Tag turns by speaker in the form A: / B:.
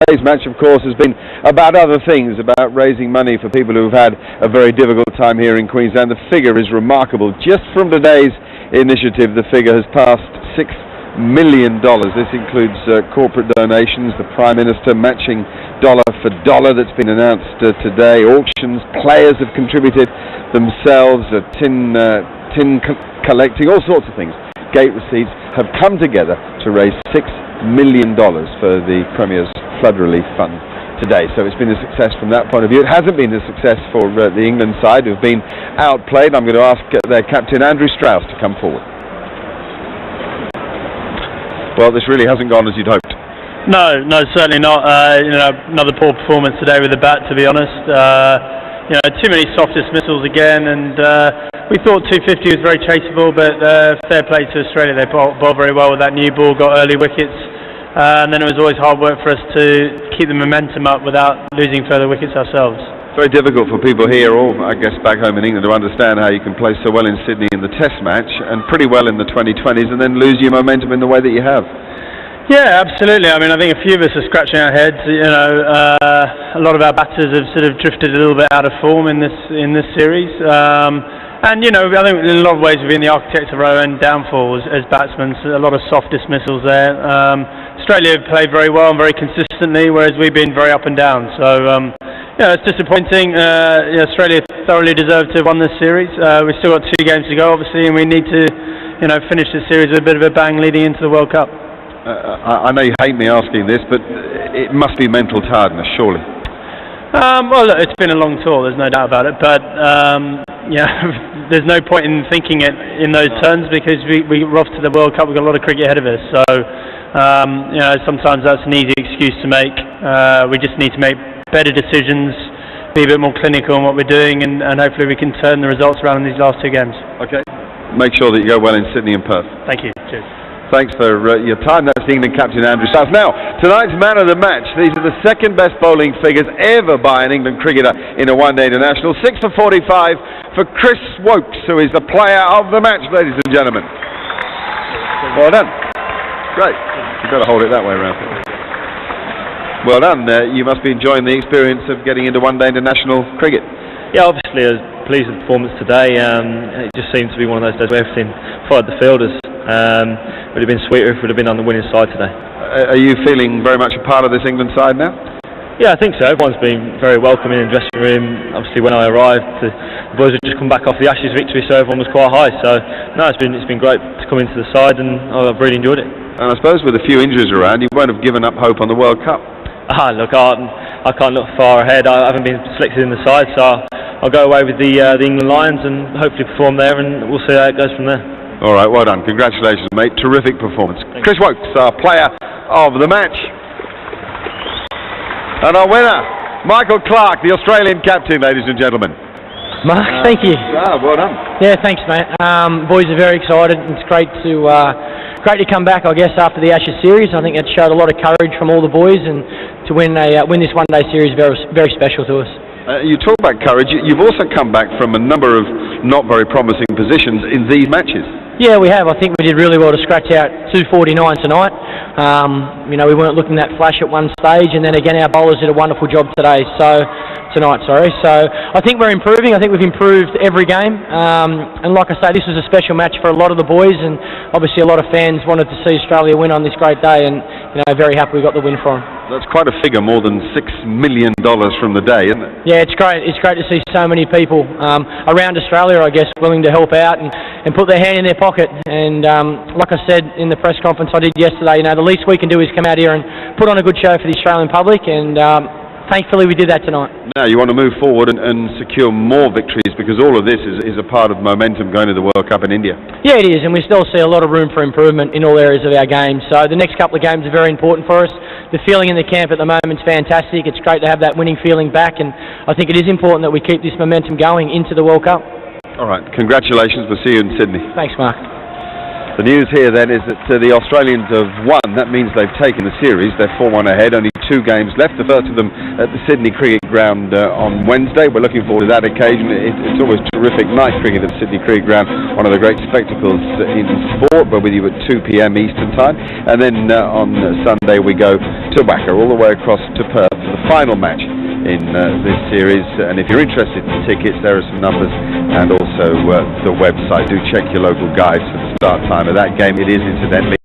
A: Today's match, of course, has been about other things, about raising money for people who've had a very difficult time here in Queensland. The figure is remarkable. Just from today's initiative, the figure has passed $6 million. This includes corporate donations, the Prime Minister matching dollar for dollar that's been announced today, auctions, players have contributed themselves, tin collecting, all sorts of things. Gate receipts have come together to raise $6 million for the Premier's Flood Relief Fund today. So it's been a success from that point of view. It hasn't been a success for the England side, who've been outplayed. I'm going to ask their captain, Andrew Strauss, to come forward. Well, this really hasn't gone as you'd hoped.
B: No, certainly not. Another poor performance today with the bat, to be honest. Too many soft dismissals again, and we thought 250 was very chaseable, but fair play to Australia. They bowled very well with that new ball, got early wickets, and then it was always hard work for us to keep the momentum up without losing further wickets ourselves.
A: Very difficult for people here, or I guess back home in England, to understand how you can play so well in Sydney in the Test match and pretty well in the 2020s and then lose your momentum in the way that you have.
B: Yeah, absolutely. I mean, I think a few of us are scratching our heads. A lot of our batters have sort of drifted a little bit out of form in this series. I think in a lot of ways we've been the architects of our own downfall as batsmen. So a lot of soft dismissals there. Australia have played very well and very consistently, whereas we've been very up and down. So it's disappointing. Australia thoroughly deserved to have won this series. We've still got 2 games to go, obviously, and we need to finish this series with a bit of a bang leading into the World Cup.
A: I know you hate me asking this, but it must be mental tiredness, surely.
B: Well, look, it's been a long tour, there's no doubt about it, but there's no point in thinking it in those terms, because we're off to the World Cup. We've got a lot of cricket ahead of us, so sometimes that's an easy excuse to make. We just need to make better decisions, be a bit more clinical in what we're doing, and hopefully we can turn the results around in these last 2 games. Okay.
A: Make sure that you go well in Sydney and Perth.
B: Thank you. Cheers.
A: Thanks for your time. That's the England captain, Andrew Strauss. Now, tonight's man of the match. These are the second best bowling figures ever by an England cricketer in a one-day international. 6 for 45 for Chris Woakes, who is the player of the match, ladies and gentlemen. Well done. Great. You've got to hold it that way around. Well done. You must be enjoying the experience of getting into one-day international cricket.
C: Yeah, obviously I was pleased with the performance today. It just seemed to be one of those days where everything followed the fielders. It would have been sweeter if we would have been on the winning side today.
A: Are you feeling very much a part of this England side now?
C: Yeah, I think so. Everyone's been very welcoming in the dressing room. Obviously, when I arrived, the boys had just come back off the Ashes victory, so everyone was quite high. So, no, it's been great to come into the side, and I've really enjoyed it.
A: And I suppose with a few injuries around, you won't have given up hope on the World Cup.
C: Look, I can't look far ahead. I haven't been selected in the side, so I'll go away with the England Lions and hopefully perform there, and we'll see how it goes from there.
A: All right, well done. Congratulations, mate. Terrific performance. Chris Woakes, our player of the match. And our winner, Michael Clarke, the Australian captain, ladies and gentlemen.
D: Mark, thank you.
A: Well done.
D: Yeah, thanks, mate. Boys are very excited. It's great to come back, I guess, after the Ashes series. I think it showed a lot of courage from all the boys, and to win this one-day series is very, very special to us.
A: You talk about courage. You've also come back from a number of not very promising positions in these matches.
D: Yeah, we have. I think we did really well to scratch out 249 tonight. We weren't looking that flash at one stage, and then again our bowlers did a wonderful job tonight. So I think we're improving. I think we've improved every game, and like I say, this was a special match for a lot of the boys, and obviously a lot of fans wanted to see Australia win on this great day, and very happy we got the win for them.
A: That's quite a figure, more than $6 million from the day, isn't it?
D: Yeah, it's great. It's great to see so many people around Australia, I guess, willing to help out and put their hand in their pocket. And like I said in the press conference I did yesterday, the least we can do is come out here and put on a good show for the Australian public, and thankfully we did that tonight.
A: Now you want to move forward and secure more victories, because all of this is a part of momentum going to the World Cup in India.
D: Yeah, it is, and we still see a lot of room for improvement in all areas of our game. So the next couple of games are very important for us. The feeling in the camp at the moment is fantastic. It's great to have that winning feeling back, and I think it is important that we keep this momentum going into the World Cup.
A: All right, congratulations. We'll see you in Sydney.
D: Thanks, Mark.
A: The news here then is that the Australians have won. That means they've taken the series. They're 4-1 ahead, only 2 games left, the first of them at the Sydney Cricket Ground on Wednesday. We're looking forward to that occasion. It's always terrific night cricket at Sydney Cricket Ground, one of the great spectacles in sport. We're with you at 2 p.m. Eastern Time, and then on Sunday we go to WACA, all the way across to Perth for the final match in this series. And if you're interested in tickets, there are some numbers and also the website. Do check your local guides for the start time of that game. It is incidentally